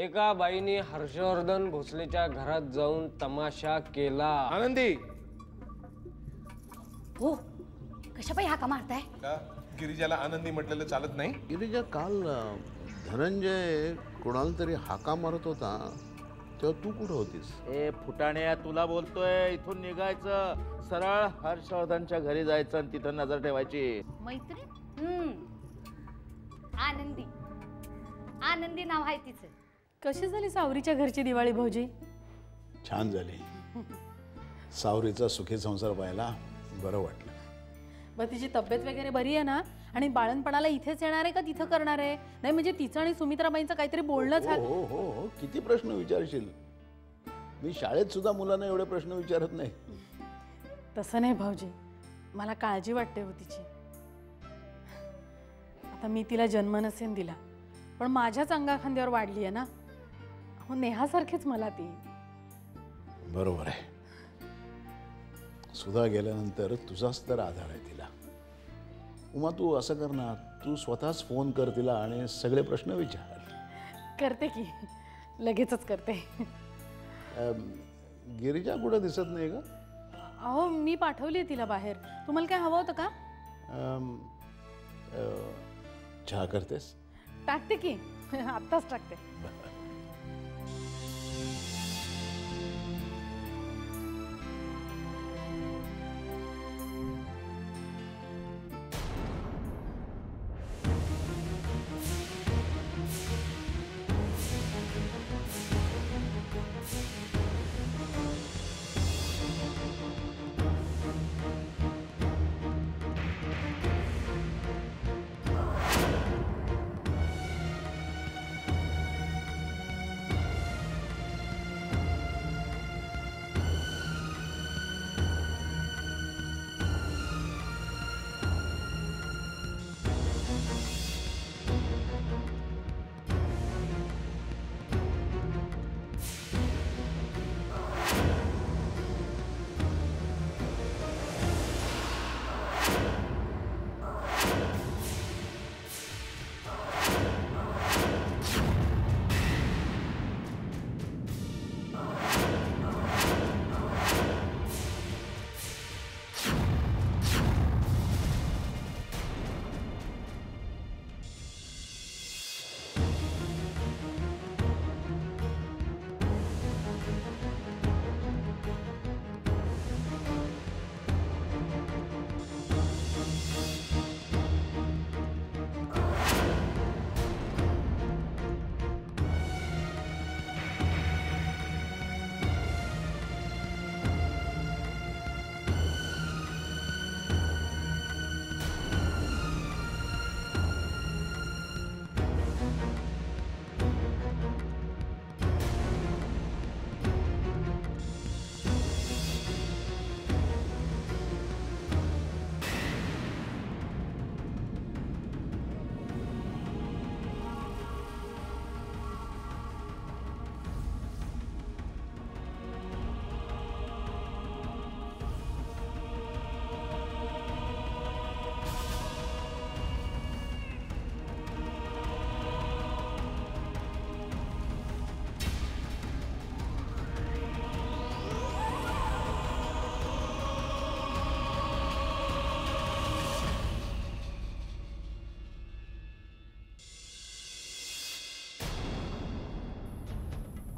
एका बाईने हर्षवर्धन भोसलेच्या घरात जाऊन तमाशा केला। आनंदी हो कशा पायी हाका मारताय? का गिरिजाला आनंदी म्हटलेलं चालत नाही? गिरिजा काल धनंजय कोणाला तरी हाका मारत होता तेव्हा तू कुठं होतीस? ए फुटाण्या, तुला बोलतोय, इथून निघायचं, सरळ हर्षवर्धनच्या घरी जायचं आणि तिथं नजर ठेवायची। मैत्रीण आनंदी, आनंदी नाव आहे तिचं। कशी झाली सावरीच्या घरची दिवाळी भाऊजी? छान झाली। सावरीचा सुखी संसार पाहायला बरं वाटलं। मग तिची तब्येत वगैरे बरी आहे ना? आणि बाळणपणाला इथेच येणार आहे का तिथं करणार आहे? नाही म्हणजे तिचं आणि सुमित्राबाईंचं काहीतरी बोलणं झालं। हो हो हो, किती प्रश्न विचारशील? मी शाळेत सुद्धा मुलांना एवढे प्रश्न विचारत नाही। तसं नाही भाऊजी, मला काळजी वाटते हो तिची। आता मी तिला जन्म नसेन दिला, पण माझ्याच अंगाखांद्यावर वाढली आहे ना। हो नेहासारखीच मला ती। बरोबर आहे। सुधा गेल्यानंतर तुझाच तर आधार आहे तिला। उमा तू असं कर ना, तू स्वतःच फोन कर तिला आणि सगळे प्रश्न विचार। करते की, लगेचच करते। गिरिजा कुठं दिसत नाही का? अहो मी पाठवली तिला बाहेर। तुम्हाला काय हवं होतं का? चहा करतेस? टाकते की, आत्ताच टाकते।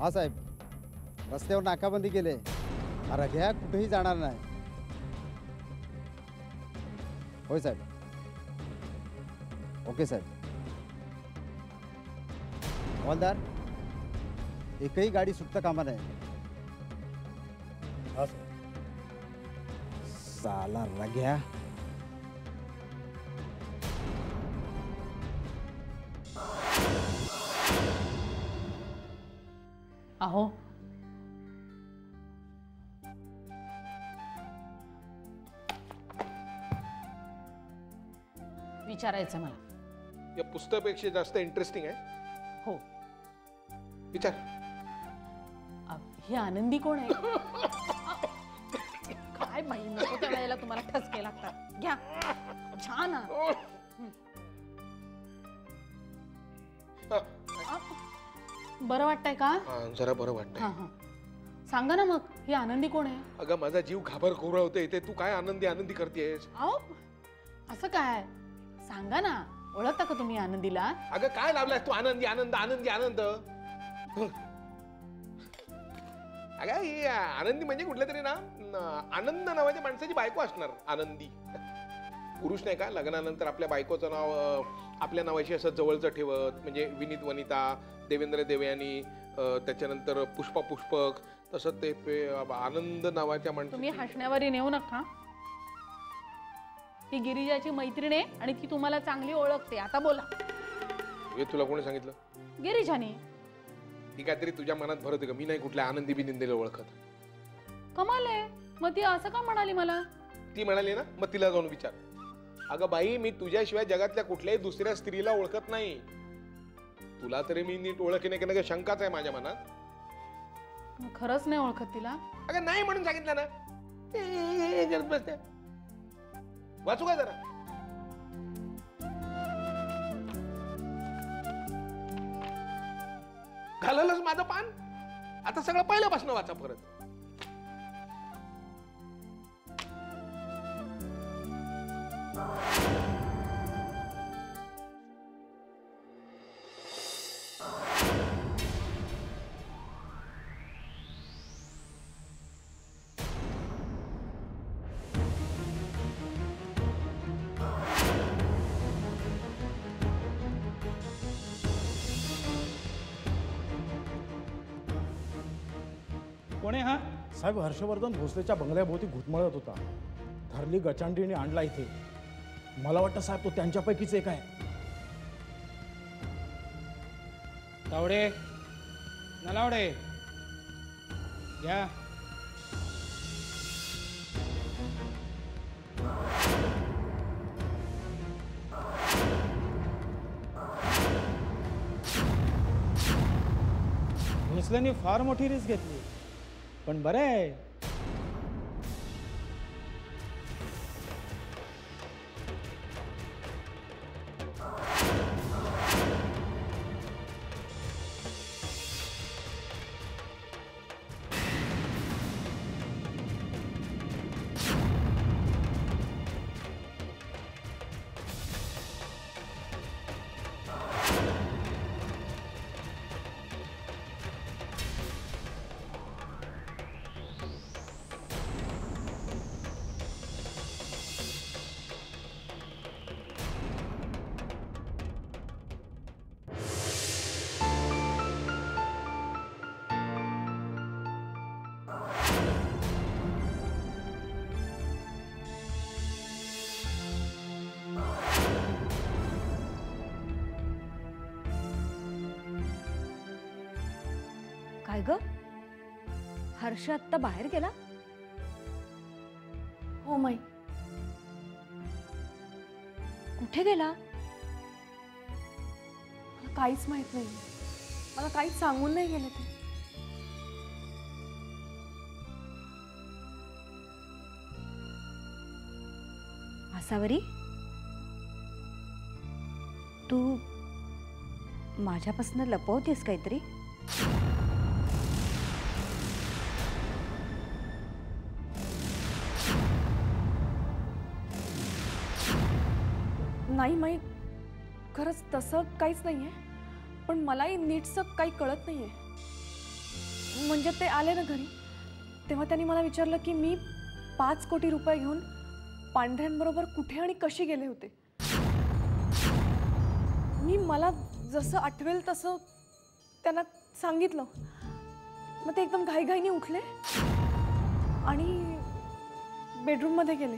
हाँ साहेब, रस्त्यावर नाकाबंदी केले। रघ्या कुठेही जाणार नाही। होय साहेब। ओके साहेब। हवालदार, एकही गाडी सुटता कामा नाही। हाँ साहेब। साला रघ्या। अहो विचारायचं मला। या पुस्तकापेक्षा जास्त इंटरेस्टिंग आहे। हो विचार। ही आनंदी कोण आहे? काय बाई, नको त्या वेळेला तुम्हाला ठसके लागतात। घ्या छान। बरं वाटतंय का? जरा बरं वाटतंय. हा हा सांगा ना मग, ही आनंदी कोण आहे? अगं माझा जीव घाबर घोरवतोय इथे. तू काय आनंदी आनंदी करतेयस? अहो असं काय, सांगा ना. ओळखता का तुम्ही आनंदीला? अगं काय लावलास तू आनंदी आनंद आनंदी आनंद? अगं ही आनंदी म्हणजे कुठल्या तरी ना आनंद नावाच्या माणसाची बायको असणार. आनंदी पुरुष नाही का लग्नानंतर आपल्या बायकोचं नाव आपल्या नावाशी असं जवळचं ठेवत. म्हणजे विनीत वनिता, देवेंद्र देवयानी, त्याच्यानंतर पुष्पा पुष्पक, तसं ते आनंद नावाच्या तुम्ही माणसाची. हसण्यावरी नेऊ नका. ही गिरिजाची मैत्रीण आहे आणि ती तुम्हाला चांगली ओळखते. आता बोला. हे तुला कोणी सांगितलं? गिरिजाने. ती काहीतरी तुझ्या मनात भरत का? मी नाही कुठल्या आनंदी बिनिंदेला ओळखत. कमाल आहे. मग ती असं का म्हणाली मला? ती म्हणाली ना, मग तिला जाऊन विचार. अगं बाई, मी तुझ्याशिवाय जगातल्या कुठल्याही दुसऱ्या स्त्रीला ओळखत नाही. तुला तरी मी नीट ओळखीने की शंकाच आहे माझ्या मनात. खरंच नाही ओळखत तिला? अगं नाही म्हणून सांगितलं ना. करत बसते. वाचू काय जरा. घाललंच माझं पान. आता सगळं पहिल्यापासून वाचा परत. कोण आहे हा? साहेब, हर्षवर्धन भोसलेच्या बंगल्याभोवती घुटमळत होता. थरली गचांडीने आणला इथे. मला वाटतं साहेब तो त्यांच्यापैकीच एक आहे. तावडे, नलावडे, या. भोसलेंनी फार मोठी रिस्क घेतली, पण बरं आहे. काय ग, हर्ष आत्ता बाहेर गेला? हो माई. कुठे गेला? मला काहीच माहित नाही. मला काहीच सांगून नाही गेले ते. आसावरी, तू माझ्यापासून लपवतेस काहीतरी? नाही माई, खरंच तसं काहीच नाहीये. पण मलाही नीटसं काही कळत नाहीये. म्हणजे ते आले ना घरी, तेव्हा त्यांनी मला विचारलं की मी 5 कोटी रुपये घेऊन पांढऱ्यांबरोबर कुठे आणि कशी गेले होते. मी मला जसं आठवेल तसं त्यांना सांगितलं. मग ते एकदम घाईघाईने उठले आणि बेडरूममध्ये गेले.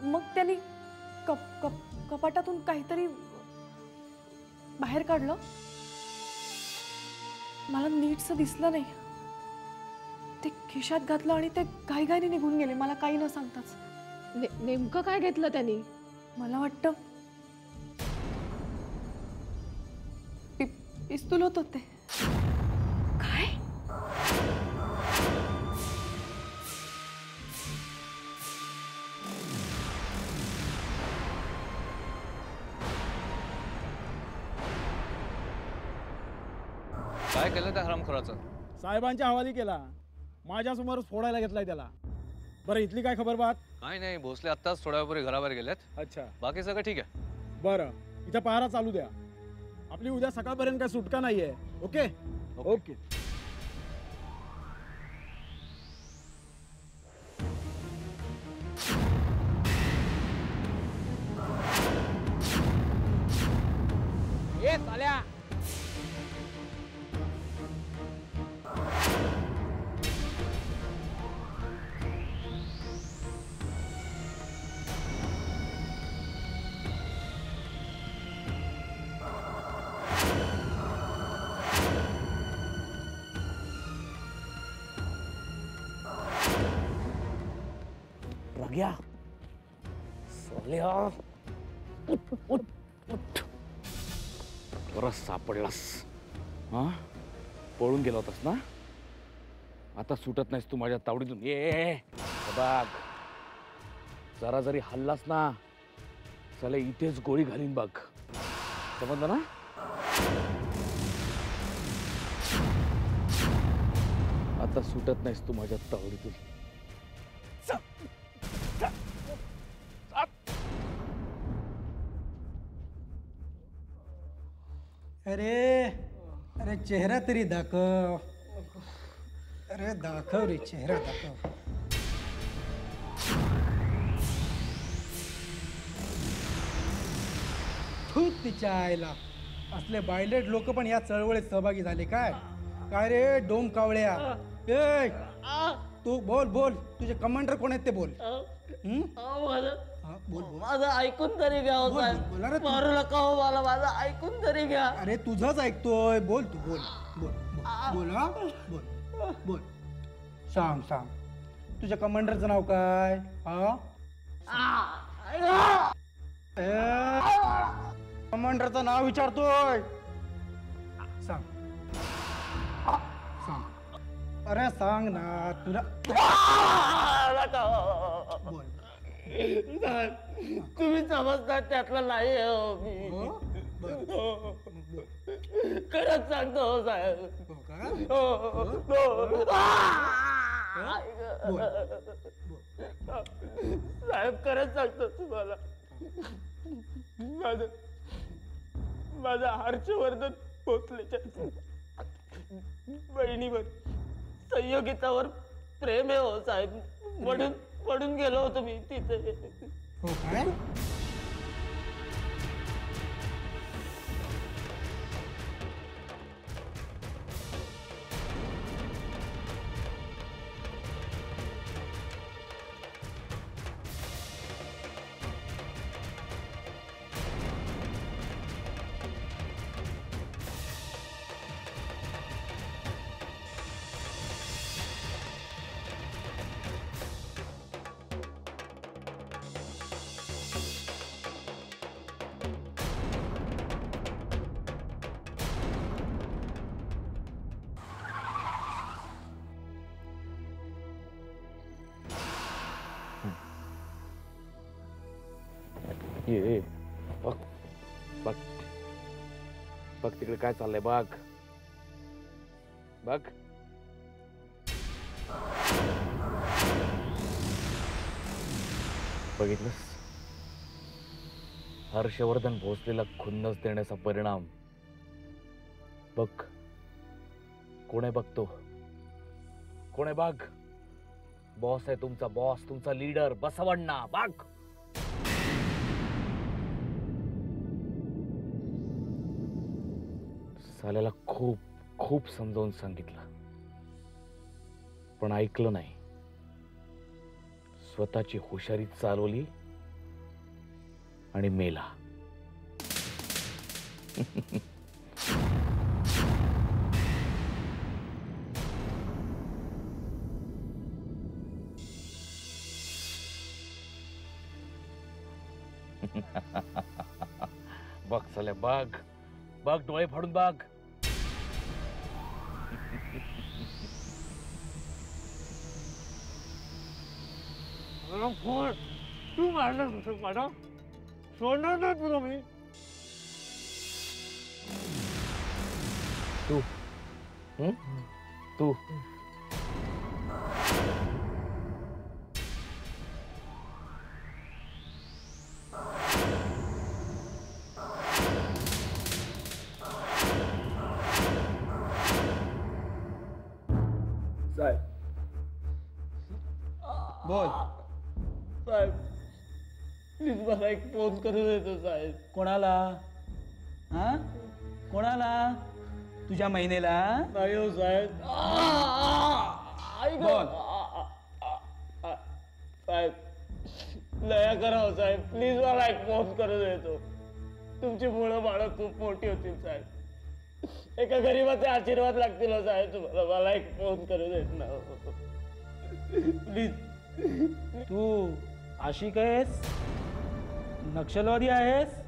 मग त्यांनी कपाटातून काहीतरी बाहेर काढलं. मला नीटसं दिसलं नाही. ते खिशात घातलं आणि ते घाईघाईने निघून गेले, मला काही न सांगताच. नेमकं काय घेतलं त्यांनी? मला वाटतं पिस्तूल होतं ते. काय? काय केलं त्या हरामखोराचं? साहेबांच्या हवाली केला. माझ्यासमोरच फोडायला घेतलाय त्याला. बरं इथली काय खबर बात? काय नाही, भोसले आत्ताच थोड्या वेळापूर्वी घराबाहेर गेलेत. अच्छा, बाकी सगळं ठीक आहे. बरं इथं पहारा चालू द्या. आपली उद्या सकाळपर्यंत काय सुटका नाहीये. Okay okay. ये साल्या, रग्या साल्या, उठ उठ उठ. बरं सापडलास. हा पळून गेला होतास ना. आता सुटत नाहीस तू माझ्या तावडीतून. ये बघ, जरा जरी हल्लास ना चला इथेच गोळी घालीन बघ. समजलं ना? आता सुटत नाहीस तू माझ्या तावडीतून. अरे अरे चेहरा तरी दाखव. अरे दाखव रे, चेहरा दाखव. तू तिच्या आईला. असले बायलेट लोक पण या चळवळीत सहभागी झाले काय? काय रे डोम कावळ्या. ए तू बोल बोल, तुझे कमांडर कोण आहेत ते बोल. बोल बोल. माझं ऐकून तरी घ्या. बोला रे. मारू नका हो मला, माझं ऐकून तरी घ्या. अरे तुझंच ऐकतोय. बोल तू बोल बोल बोल. हा बोल बोल. सांग सांग, तुझ्या कमांडरचं नाव काय? कमांडरचं नाव विचारतोय. सांग सांग. अरे सांग ना तुला. बोल. तुम्ही समजता त्यातलं नाही हो मी. खरंच सांगतो हो साहेब. साहेब खरंच सांगतो तुम्हाला. माझा हर्षवर्धन भोसलेच्या बहिणीवर संयोगितावर प्रेम आहे हो साहेब. म्हणून गेलो होतो मी तिथे. हो काय? ये बघ बघ बघ तिकडे काय चाललंय बघ बघ. बघितलंस? हर्षवर्धन भोसलेला खुन्नस देण्याचा परिणाम बघ. कोण आहे बघतो? कोण आहे बघ? बॉस आहे तुमचा, बॉस तुमचा लीडर बसवण्णा. बघ साल्याला खूप खूप समजावून सांगितलं पण ऐकलं नाही. स्वतःची हुशारी चालवली आणि मेला. बघ साल्या बघ बघ, डोळे फाडून बघ. तू मारलं मला, सोडणार नाही तुला मी. तू साहेब बोल साहेब प्लीज मला एक फोन करू देतो साहेब. कोणाला? हा कोणाला? तुझ्या महिनेला? नाही हो साहेब. ऐक बोल. साहेब लया करा हो साहेब, प्लीज मला एक फोन करू देतो. तुमची मुलं बाळं खूप मोठी होतील साहेब. एका गरीबाचे आशीर्वाद लागतील हो साहेब तुम्हाला. मला एक फोन करू देत ना प्लीज. तू आशिक आहेस, नक्षलवादी आहेस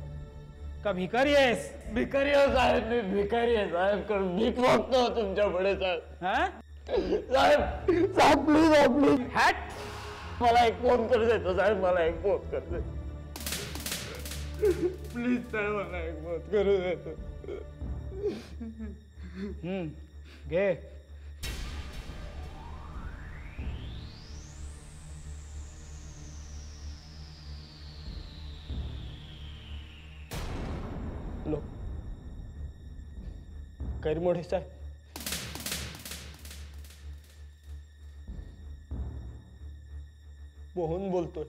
का भिकारी आहेस? भिकारी हो साहेब, मी भिकारी आहे साहेब. कारण भीक मागतो तुमच्या पुढे साहेब. हा साहेब साहेब प्लीज प्लीज हॅट मला एक फोन करू देतो साहेब. मला एक फोन करू दे प्लीज साहेब. मला एक फोन करू देतो. घे. हॅलो कैरमोडे साहेब. मोहन बोलतोय.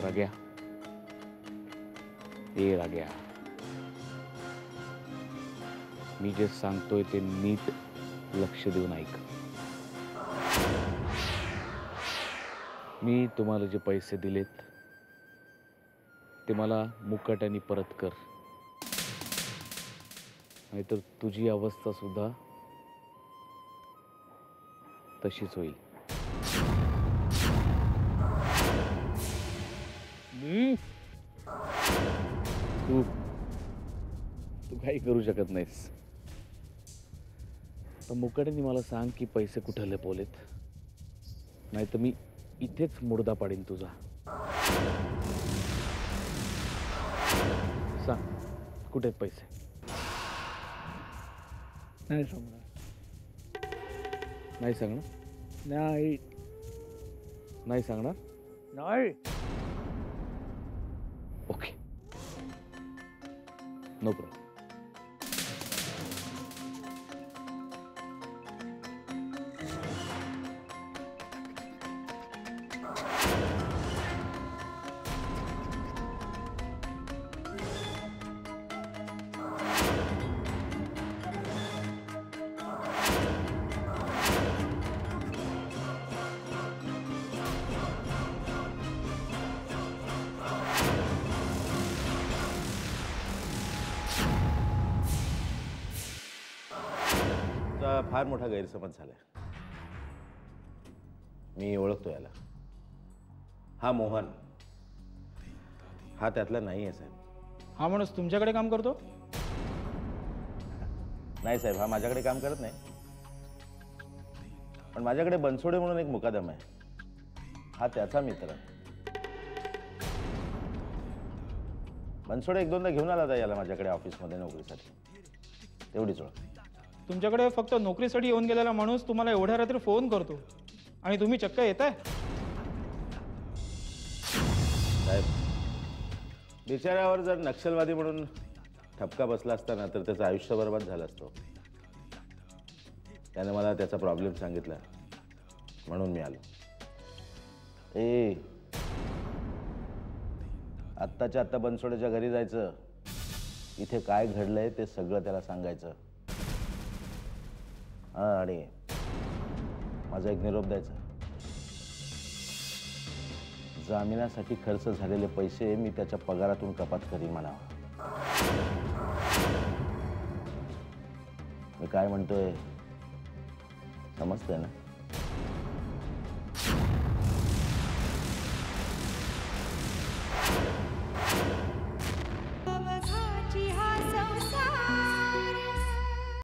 राग्या, ए राग्या, मी जे सांगतोय ते नीट लक्ष देऊन ऐक. मी तुम्हाला जे पैसे दिलेत ते मला मुकाट्याने परत कर, नाहीतर तुझी अवस्था सुद्धा तशीच होईल. तू तू काही करू शकत नाहीस. तर मुकाट्याने मला सांग की पैसे कुठे लपवलेत, नाहीतर मी इथेच मुर्दा पाडीन तुझा. सांग कुठे आहेत पैसे? नाही सांगणार. नाही सांगणार? नाही नाही सांगणार? नाही. Okay, no problem. फार मोठा गैरसमज झालाय. मी ओळखतो याला. हा मोहन, हा त्यातला नाही आहे साहेब. हा माणूस तुमच्याकडे काम करतो? नाही साहेब, हा माझ्याकडे काम करत नाही. पण माझ्याकडे बनसोडे म्हणून एक मुकादम आहे. हा त्याचा मित्र. बनसोडे एक दोनदा घेऊन आला होता याला माझ्याकडे ऑफिसमध्ये नोकरीसाठी. तेवढीच ओळख. तुमच्याकडे फक्त नोकरीसाठी येऊन गेलेला माणूस तुम्हाला एवढ्या रात्री फोन करतो आणि तुम्ही चक्क येताय? साहेब, बिचाऱ्यावर जर नक्षलवादी म्हणून ठपका बसला असता ना तर त्याचं आयुष्य बरबाद झालं असतं. त्याने मला त्याचा प्रॉब्लेम सांगितला म्हणून मी आलो. आत्ताच्या आत्ता बनसोडेच्या घरी जायचं, इथे काय घडलंय ते सगळं त्याला सांगायचं. आणि माझा एक निरोप द्यायचा. जामिनासाठी खर्च झालेले पैसे मी त्याच्या पगारातून कपात करीन म्हणावं. मी काय म्हणतोय समजतंय ना?